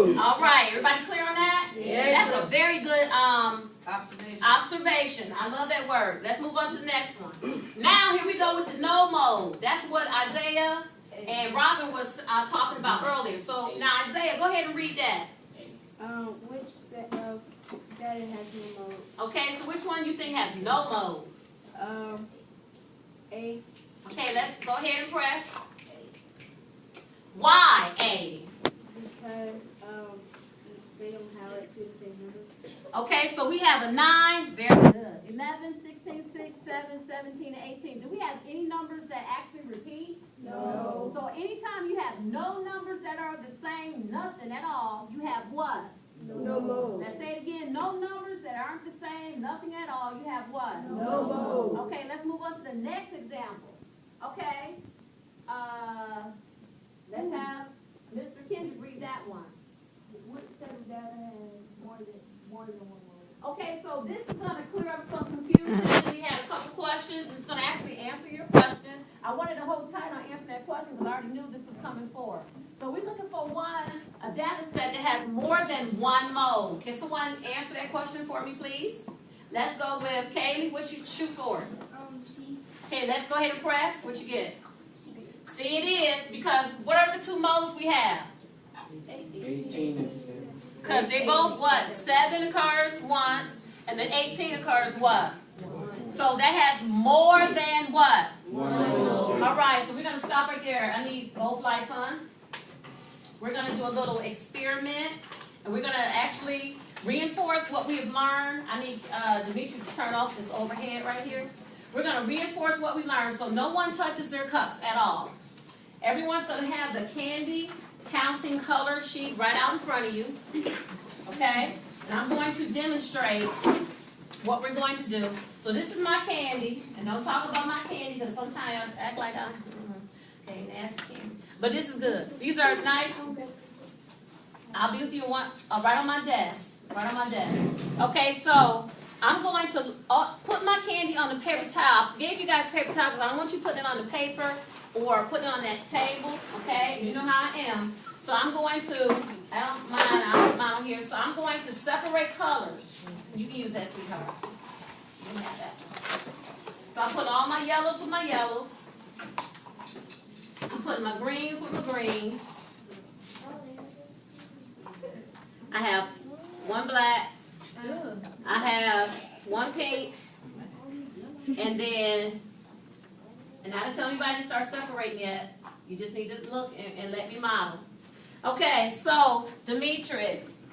All right, everybody clear on that? Yes. That's a very good observation. I love that word. Let's move on to the next one. Now, here we go with the no mode. That's what Isaiah and Robin was talking about earlier. So, now Isaiah, go ahead and read that. Which set of data has no mode? Okay, so which one you think has no mode? A. Okay, let's go ahead and press. Why A? Because they don't have like two the same numbers. Okay, so we have a 9. Very good. 11, 16, 6, 7, 17, and 18. Do we have any numbers that actually repeat? No. So anytime you have no numbers that are the same, nothing at all, you have what? No mode. Let's say it again. No numbers that aren't the same, nothing at all, you have what? No mode. Okay, let's move on to the next example. Okay. Let's have Mr. Kendrick read that one. What set of data has more than one mode? Okay, so this is going to clear up some confusion. We had a couple questions. It's going to actually answer your question. I wanted to hold tight on answering that question because I already knew this was coming forward. So we're looking for a data set that has more than one mode. Can someone answer that question for me, please? Let's go with Kaylee. What you shoot for? C. Okay, let's go ahead and press. What you get? C it is, because what are the two modes we have? 18 and 7. Because they both what? 7 occurs once, and then 18 occurs what? So that has more than what? 1 mode. All right, so we're going to stop right there. I need both lights on. We're going to do a little experiment, and we're going to actually reinforce what we have learned. I need Dimitri to turn off this overhead right here. We're going to reinforce what we learned, so no one touches their cups at all. Everyone's going to have the candy counting color sheet right out in front of you. Okay? And I'm going to demonstrate what we're going to do. So this is my candy, and don't talk about my candy because sometimes I act like I'm okay, nasty candy. But this is good. These are nice. I'll be with you right on my desk. Right on my desk. Okay, so I'm going to put my candy on the paper towel. I gave you guys paper towel because I don't want you putting it on the paper or putting it on that table. Okay, you know how I am. So I'm going to, I'll put mine on here. So I'm going to separate colors. You can use that, sweetheart. You can have that. So I'm putting all my yellows with my yellows. I'm putting my greens with my greens. I have one black. I have one pink. And I didn't tell anybody to start separating yet. You just need to look and let me model. Okay, so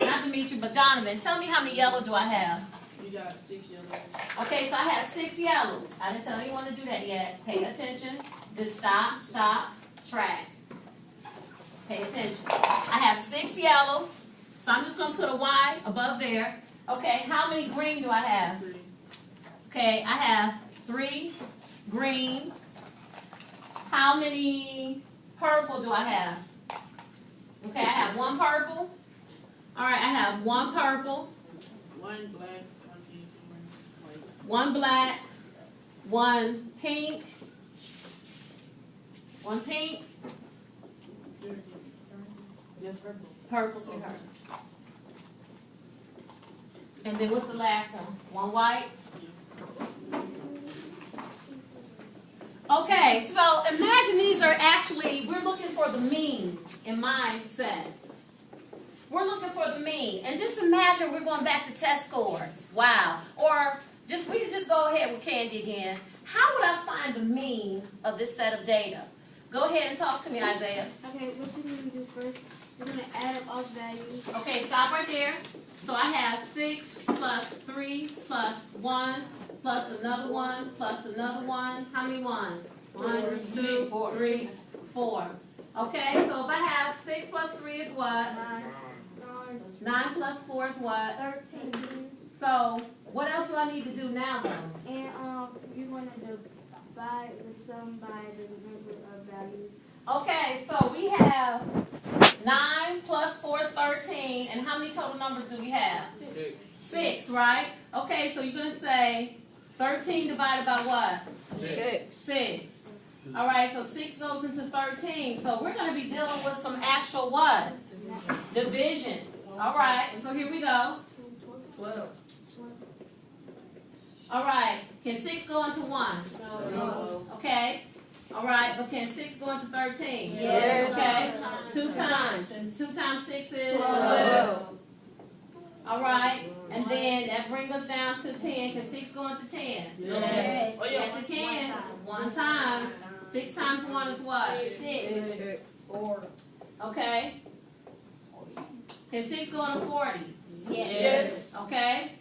not Dimitri, but Donovan, tell me how many yellow do I have? You got 6 yellows. Okay, so I have 6 yellows. I didn't tell anyone to do that yet. Pay attention. Just stop, track. Pay attention. I have 6 yellow, so I'm just going to put a Y above there. Okay, how many green do I have? 3. Okay, I have 3 green. How many purple do I have? Okay, I have 1 purple. All right, I have 1 purple. 1 black, 1 pink, 1 white. 1 black, 1 pink. 1 pink. Just purple. Purple, sweetheart. And then what's the last one? 1 white. Okay, so imagine these are actually, we're looking for the mean in my set. We're looking for the mean. And just imagine we're going back to test scores. Wow. Or we can just go ahead with candy again. How would I find the mean of this set of data? Go ahead and talk to me, Isaiah. Okay, what you're going to do first, you're going to add up all the values. Okay, stop right there. So I have 6 plus 3 plus 1 plus another 1 plus another 1. How many ones? 1, 2, 3, 4. Okay, so if I have 6 plus 3 is what? 9 plus 4 is what? 13. So what else do I need to do now, though? And you're going to divide the sum by the number of values. Okay, so we have 9 plus 4 is 13. And how many total numbers do we have? 6, right? Okay, so you're going to say 13 divided by what? 6. All right, so 6 goes into 13. So we're going to be dealing with some actual what? Division. All right, so here we go. 12. All right, can 6 go into 1? No. Okay. All right, but can 6 go into 13? Yes. Okay. 2 times, and 2 times 6 is 12. All right, and then that brings us down to 10. Can 6 go into 10? Yes. Oh, yeah. Yes, it can. 1 time. 6 times 1 is what? 6. 4. Okay. Can 6 go into 40? Yes. Okay.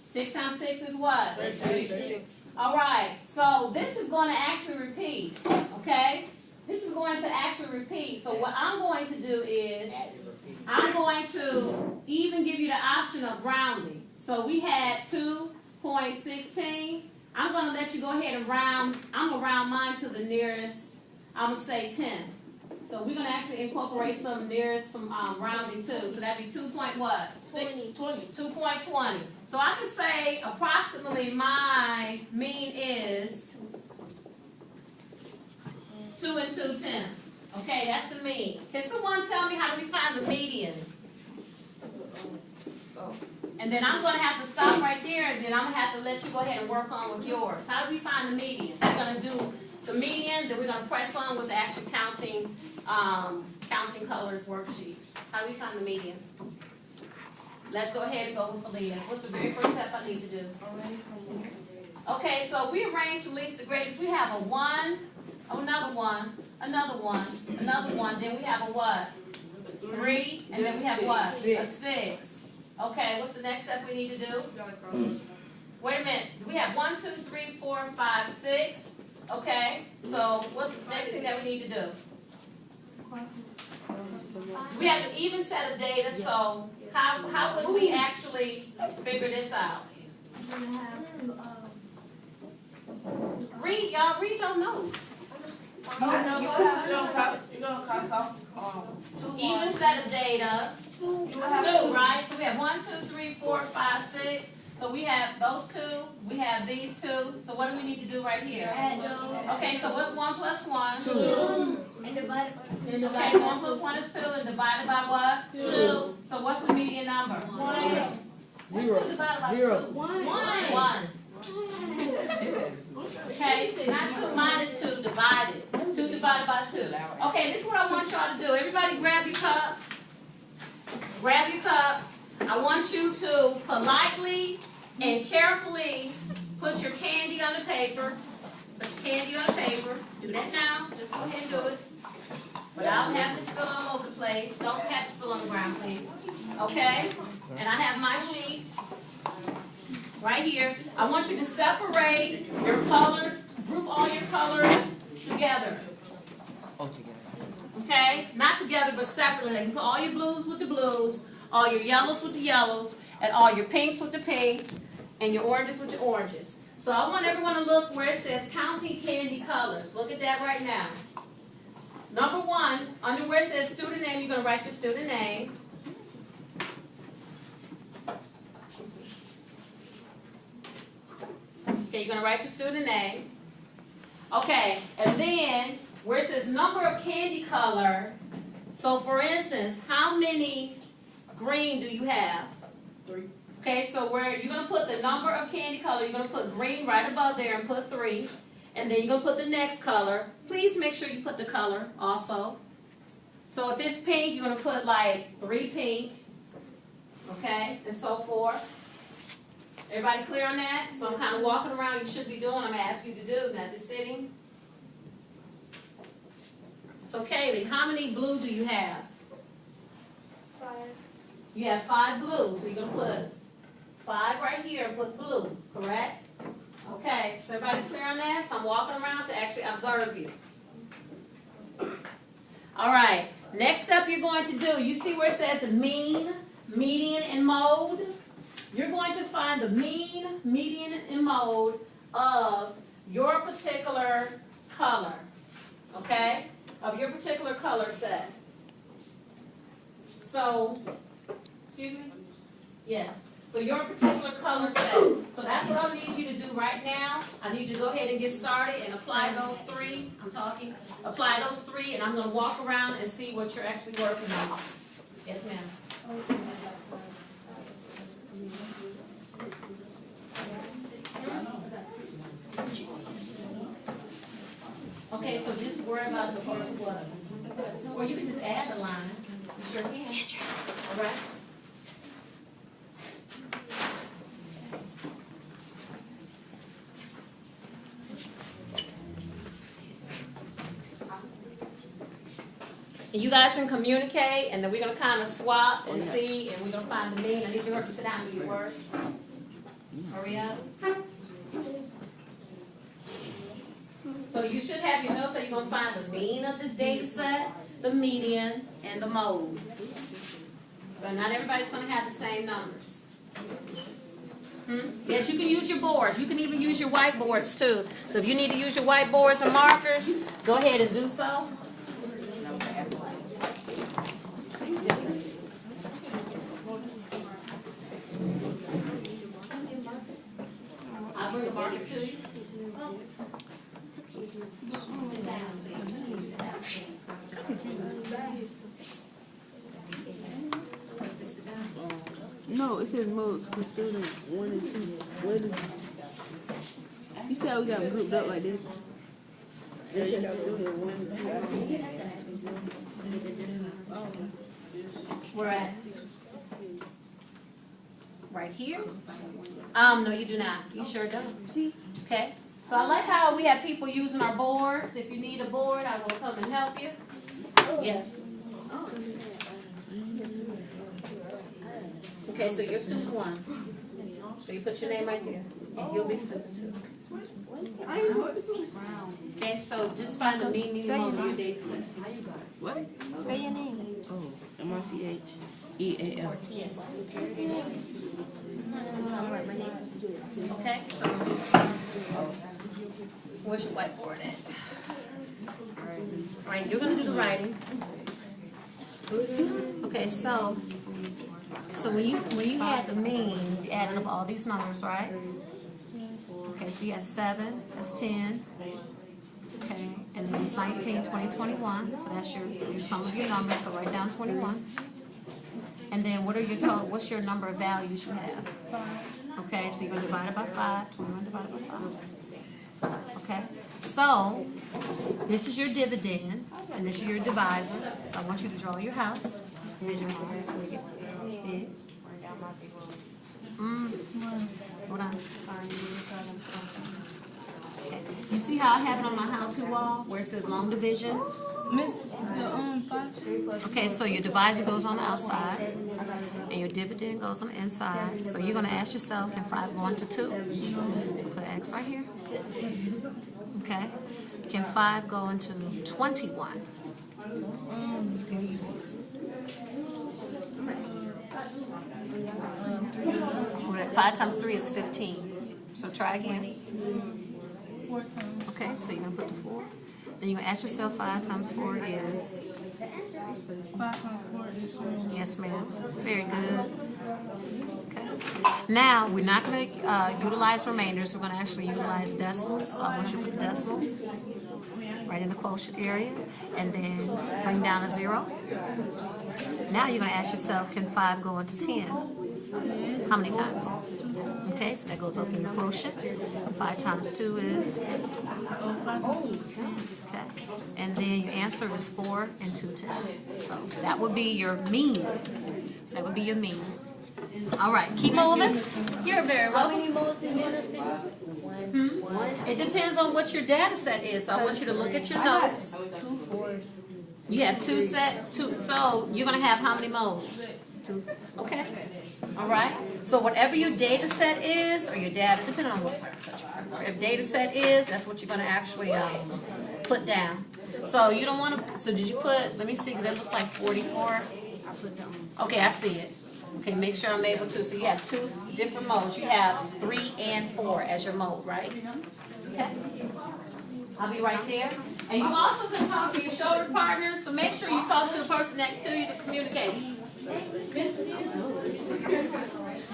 6 times 6 is what? 36. All right, so this is going to actually repeat, okay? This is going to actually repeat. So what I'm going to do is I'm going to even give you the option of rounding. So we had 2.16. I'm going to let you go ahead and round. I'm going to round mine to the nearest, I'm going to say 10. So we're going to actually incorporate some rounding too. So that'd be 2 point what? 20. 2.20. So I can say approximately my mean is 2 2/10. Okay, that's the mean. Can someone tell me how do we find the median? And then I'm going to have to stop right there, and then I'm going to have to let you go ahead and work on with yours. How do we find the median? We're going to do the median, then we're going to press on with the actual counting colors worksheet. How do we find the median? Let's go ahead and go with Aaliyah. What's the very first step I need to do? Okay, so we arrange from least to greatest. We have a 1, another 1, another 1, another 1. Then we have a what? 3, and then we have what? A 6. Okay, what's the next step we need to do? Wait a minute. We have 1, 2, 3, 4, 5, 6. Okay, so what's the next thing that we need to do? We have an even set of data, so how would we actually figure this out? We're gonna have to, Read your notes. You're gonna cross off Even set of data. 2, right? So we have 1, 2, 3, 4, 5, 6. So we have those 2. We have these 2. So what do we need to do right here? add those. Okay, so what's 1 plus 1? 2. And divide it by 2. Okay, so 1 plus 1 is 2, and divided by what? 2. So what's the median number? 1. What's 2 divided by 2? 1. 1. Okay, not 2 minus 2 divided. 2 divided by 2. Okay, this is what I want y'all to do. Everybody grab your cup. Grab your cup. I want you to politely and carefully put your candy on the paper. Put your candy on the paper. Do that now. Just go ahead and do it. Without having to spill all over the place. Don't have to spill on the ground, please. Okay? And I have my sheet right here. I want you to separate your colors. Group all your colors together. Okay? Not together, but separately. Like you put all your blues with the blues, all your yellows with the yellows, and all your pinks with the pinks, and your oranges with your oranges. So I want everyone to look where it says counting candy colors. Look at that right now. Number 1, under where it says student name, you're going to write your student name. Okay, you're going to write your student name. Okay, and then where it says number of candy color, so for instance, how many green do you have? 3. Okay, so where you're going to put the number of candy color, you're going to put green right above there and put 3. And then you're going to put the next color. Please make sure you put the color also. So if it's pink, you're going to put like 3 pink. Okay, and so forth. Everybody clear on that? So I'm kind of walking around. You should be doing what I'm asking you to do, not just sitting. So Kaylee, how many blue do you have? 5. You have 5 blue. So you're going to put 5 right here and put blue, correct? Okay, so everybody clear on that? So I'm walking around to actually observe you. All right, next step you're going to do, you see where it says the mean, median, and mode? You're going to find the mean, median, and mode of your particular color, okay? Of your particular color set. So, excuse me? Yes. For your particular color set. So that's what I need you to do right now. I need you to go ahead and get started and apply those 3. Apply those 3, and I'm going to walk around and see what you're actually working on. worry about the first one. Or you can just add the line. You sure can. All right? And you guys can communicate, and then we're going to kind of swap and see, and we're going to find the mean. I need you to sit down and do your work. Hurry up. So you should have your notes, so you're going to find the mean of this data set, the median, and the mode. So not everybody's going to have the same numbers. Yes, you can use your boards. You can even use your whiteboards too. So if you need to use your whiteboards and markers, go ahead and do so. I'll bring a marker to you. Sit down, please. No, it says modes for student 1 and 2. What is? You see how we got them grouped up like this? It says student 1 and 2. We're at right here. No, you do not. You sure don't. Okay. So I like how we have people using our boards. If you need a board, I will come and help you. Yes. Okay, so you're student 1. So you put your name right there, and you'll be student 2. Okay, so just find the mean minimum of your data set. What? Spell your name. Oh, M-I-C-H-E-A-L. Yes. Okay, so where's your whiteboard at? All right, you're going to do the writing. Okay, so when you had the mean, you added up all these numbers, right? Okay, so you had 7, that's 10. Okay, and then it's 19, 20, 21. So that's your sum of your numbers. So write down 21. And then what are your total? What's your number of values you have? Okay, so you're going to divide it by 5. 21 divided by 5. Okay, so this is your dividend, and this is your divisor. So I want you to draw your house. Here's your mark. Hold on. Okay. You see how I have it on my how-to wall where it says long division? Miss, the 5. Okay, so your divisor goes on the outside, and your dividend goes on the inside. So you're going to ask yourself, can 5 go into 2? So put an X right here. Okay. Can 5 go into 21? Can you use this? Well, 5 times 3 is 15. So try again. 4 times. Okay, so you're going to put the 4. Then you're going to ask yourself 5 times 4 is? 5 times 4 is 4. Yes, ma'am. Very good. Okay. Now, we're not going to utilize remainders. We're going to actually utilize decimals. So I want you to put a decimal right in the quotient area. And then bring down a 0. Now you're going to ask yourself, can 5 go into 10? How many times? Okay, so that goes up in your quotient. 5 times 2 is? Okay. And then your answer is 4 and 2/10. So that would be your mean. So that would be your mean. All right, keep moving. You're very How welcome. many modes do you want us to do? It depends on what your data set is. So I want you to look at your notes. 2 4s. You have two, so you're going to have how many modes? 2. Okay. All right. So whatever your data set is, or your data, depending on what your data set is, that's what you're going to actually put down. So you don't want to, so did you put, let me see, because that looks like 44. Okay, I see it. Okay, make sure I'm able to. So you have 2 different modes. You have 3 and 4 as your mode, right? Okay. I'll be right there. And you also can talk to your shoulder partners, so make sure you talk to the person next to you to communicate.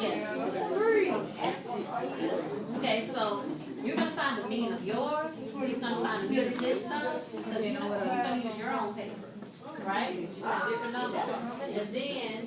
Yes. Okay, so you're going to find the mean of yours. He's going to find the mean of his stuff, because you're going to use your own paper, right? Different numbers. And then